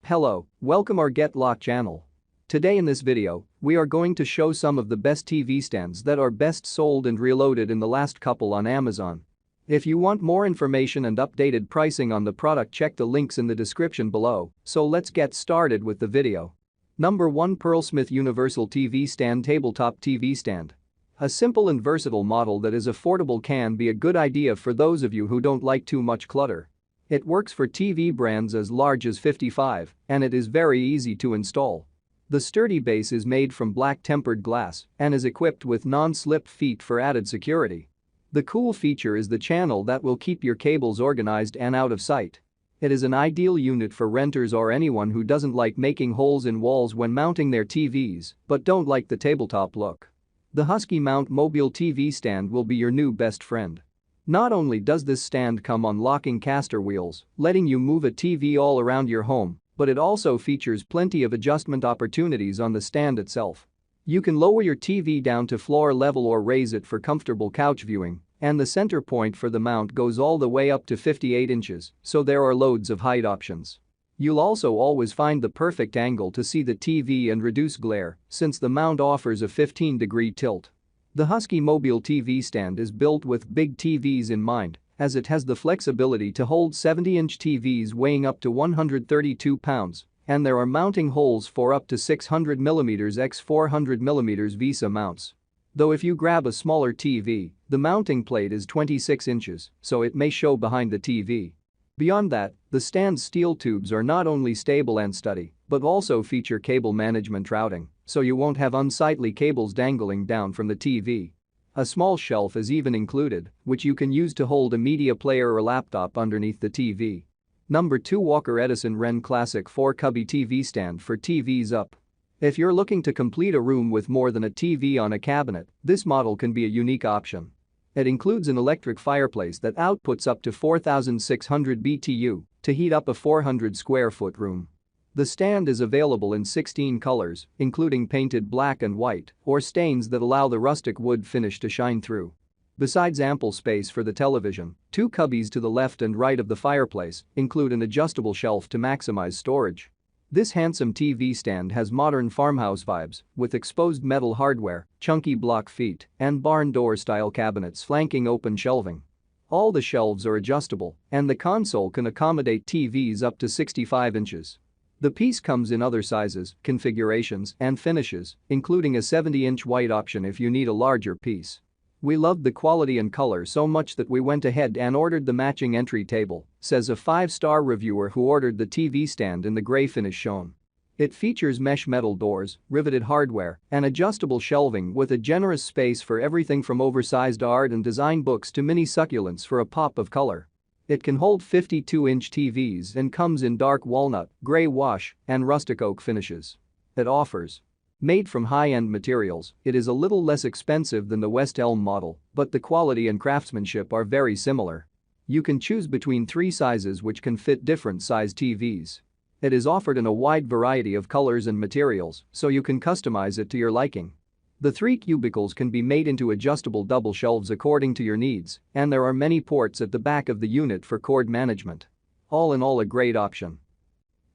Hello, welcome our Get Locked channel. Today in this video, we are going to show some of the best TV stands that are best sold and reloaded in the last couple on Amazon. If you want more information and updated pricing on the product, check the links in the description below, so let's get started with the video. Number 1, PERLESMITH Universal TV Stand Tabletop TV Stand. A simple and versatile model that is affordable can be a good idea for those of you who don't like too much clutter. It works for TV brands as large as 55, and it is very easy to install. The sturdy base is made from black tempered glass and is equipped with non-slip feet for added security. The cool feature is the channel that will keep your cables organized and out of sight. It is an ideal unit for renters or anyone who doesn't like making holes in walls when mounting their TVs but don't like the tabletop look. The Husky Mount Mobile TV stand will be your new best friend. Not only does this stand come on locking caster wheels, letting you move a TV all around your home, but it also features plenty of adjustment opportunities on the stand itself. You can lower your TV down to floor level or raise it for comfortable couch viewing, and the center point for the mount goes all the way up to 58 inches, so there are loads of height options. You'll also always find the perfect angle to see the TV and reduce glare, since the mount offers a 15-degree tilt. The Husky Mobile TV stand is built with big TVs in mind, as it has the flexibility to hold 70-inch TVs weighing up to 132 pounds, and there are mounting holes for up to 600mm x 400mm VESA mounts. Though if you grab a smaller TV, the mounting plate is 26 inches, so it may show behind the TV. Beyond that, the stand's steel tubes are not only stable and sturdy, but also feature cable management routing, so you won't have unsightly cables dangling down from the TV. A small shelf is even included, which you can use to hold a media player or laptop underneath the TV. Number 2, Walker Edison Wren Classic 4 Cubby TV Stand for TVs Up. If you're looking to complete a room with more than a TV on a cabinet, this model can be a unique option. It includes an electric fireplace that outputs up to 4,600 BTU to heat up a 400 square foot room. The stand is available in 16 colors, including painted black and white, or stains that allow the rustic wood finish to shine through. Besides ample space for the television, 2 cubbies to the left and right of the fireplace include an adjustable shelf to maximize storage. This handsome TV stand has modern farmhouse vibes with exposed metal hardware, chunky block feet, and barn door-style cabinets flanking open shelving. All the shelves are adjustable, and the console can accommodate TVs up to 65 inches. The piece comes in other sizes, configurations, and finishes, including a 70-inch white option if you need a larger piece. We loved the quality and color so much that we went ahead and ordered the matching entry table, says a 5-star reviewer who ordered the TV stand in the gray finish shown. It features mesh metal doors, riveted hardware, and adjustable shelving with a generous space for everything from oversized art and design books to mini succulents for a pop of color. It can hold 52-inch TVs and comes in dark walnut, gray wash, and rustic oak finishes. It offers. Made from high-end materials, it is a little less expensive than the West Elm model, but the quality and craftsmanship are very similar. You can choose between 3 sizes which can fit different size TVs. It is offered in a wide variety of colors and materials, so you can customize it to your liking. The 3 cubicles can be made into adjustable double shelves according to your needs, and there are many ports at the back of the unit for cord management. All in all, a great option.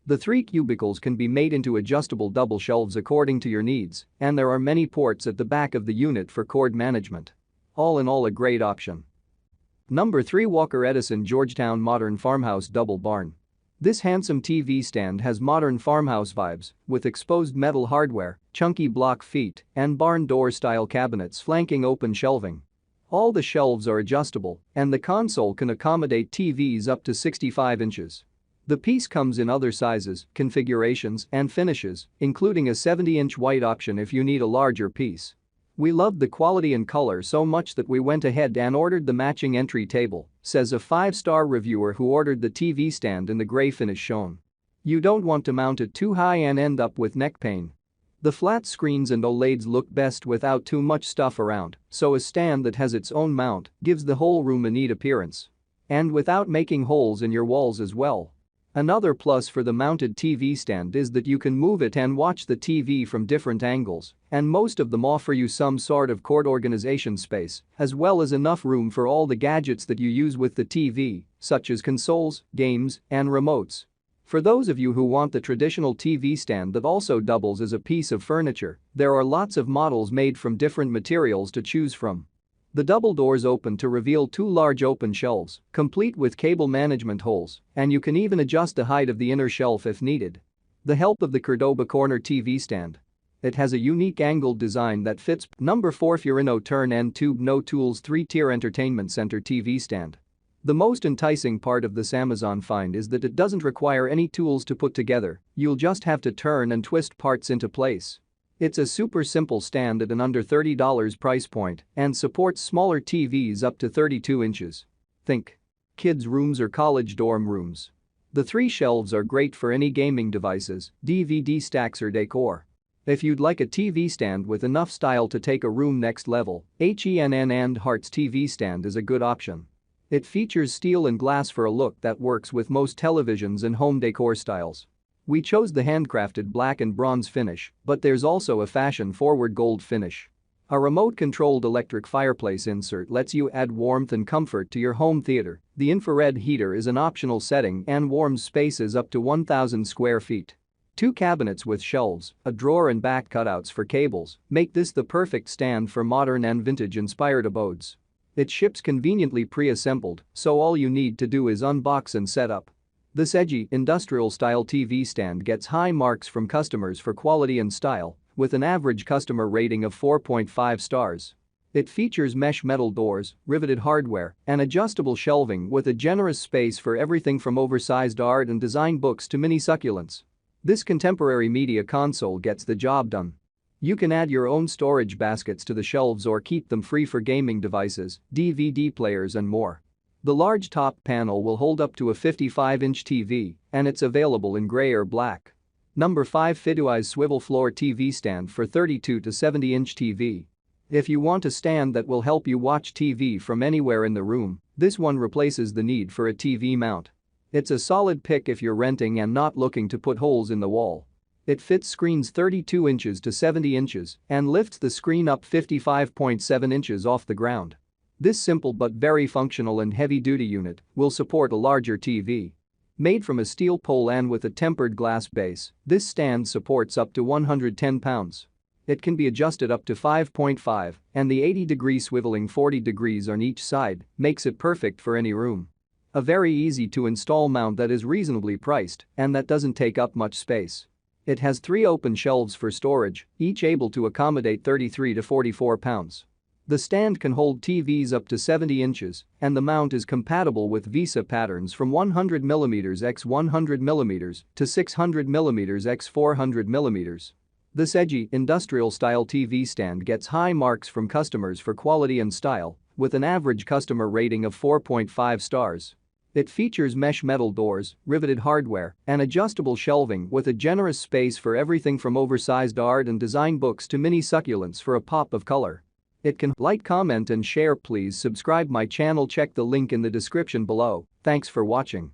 The 3 cubicles can be made into adjustable double shelves according to your needs, and there are many ports at the back of the unit for cord management. All in all, a great option. Number 3, Walker Edison Georgetown Modern Farmhouse Double Barn. This handsome TV stand has modern farmhouse vibes with exposed metal hardware, chunky block feet, and barn door-style cabinets flanking open shelving. All the shelves are adjustable, and the console can accommodate TVs up to 65 inches. The piece comes in other sizes, configurations, and finishes, including a 70-inch white option if you need a larger piece. We loved the quality and color so much that we went ahead and ordered the matching entry table, says a 5-star reviewer who ordered the TV stand in the gray finish shown. You don't want to mount it too high and end up with neck pain. The flat screens and OLEDs look best without too much stuff around, so a stand that has its own mount gives the whole room a neat appearance. And without making holes in your walls as well. Another plus for the mounted TV stand is that you can move it and watch the TV from different angles, and most of them offer you some sort of cord organization space, as well as enough room for all the gadgets that you use with the TV, such as consoles, games, and remotes. For those of you who want the traditional TV stand that also doubles as a piece of furniture, there are lots of models made from different materials to choose from. The double doors open to reveal two large open shelves, complete with cable management holes, and you can even adjust the height of the inner shelf if needed. The help of the Cordoba corner TV stand. It has a unique angled design that fits. Number 4 Furinno Turn and Tube No Tools 3-tier Entertainment Center TV stand. The most enticing part of this Amazon find is that it doesn't require any tools to put together, you'll just have to turn and twist parts into place. It's a super simple stand at an under $30 price point and supports smaller TVs up to 32 inches. Think kids' rooms or college dorm rooms. The 3 shelves are great for any gaming devices, DVD stacks or decor. If you'd like a TV stand with enough style to take a room next level, Henn and Hart's TV stand is a good option. It features steel and glass for a look that works with most televisions and home decor styles. We chose the handcrafted black and bronze finish, but there's also a fashion-forward gold finish. A remote-controlled electric fireplace insert lets you add warmth and comfort to your home theater. The infrared heater is an optional setting and warms spaces up to 1,000 square feet. 2 cabinets with shelves, a drawer and back cutouts for cables make this the perfect stand for modern and vintage-inspired abodes. It ships conveniently pre-assembled, so all you need to do is unbox and set up. This edgy, industrial-style TV stand gets high marks from customers for quality and style, with an average customer rating of 4.5 stars. It features mesh metal doors, riveted hardware, and adjustable shelving with a generous space for everything from oversized art and design books to mini succulents. This contemporary media console gets the job done. You can add your own storage baskets to the shelves or keep them free for gaming devices, DVD players and more. The large top panel will hold up to a 55-inch TV, and it's available in gray or black. Number 5 FITUEYES Swivel Floor TV Stand for 32 to 70-inch TV. If you want a stand that will help you watch TV from anywhere in the room, this one replaces the need for a TV mount. It's a solid pick if you're renting and not looking to put holes in the wall. It fits screens 32 inches to 70 inches and lifts the screen up 55.7 inches off the ground. This simple but very functional and heavy-duty unit will support a larger TV. Made from a steel pole and with a tempered glass base, this stand supports up to 110 pounds. It can be adjusted up to 5.5, and the 80-degree swiveling 40 degrees on each side makes it perfect for any room. A very easy-to-install mount that is reasonably priced and that doesn't take up much space. It has 3 open shelves for storage, each able to accommodate 33 to 44 pounds. The stand can hold TVs up to 70 inches, and the mount is compatible with VISA patterns from 100mm x 100mm to 600mm x 400mm. This edgy, industrial-style TV stand gets high marks from customers for quality and style, with an average customer rating of 4.5 stars. It features mesh metal doors, riveted hardware, and adjustable shelving with a generous space for everything from oversized art and design books to mini succulents for a pop of color. It can like, comment and share. Please subscribe my channel. Check the link in the description below. Thanks for watching.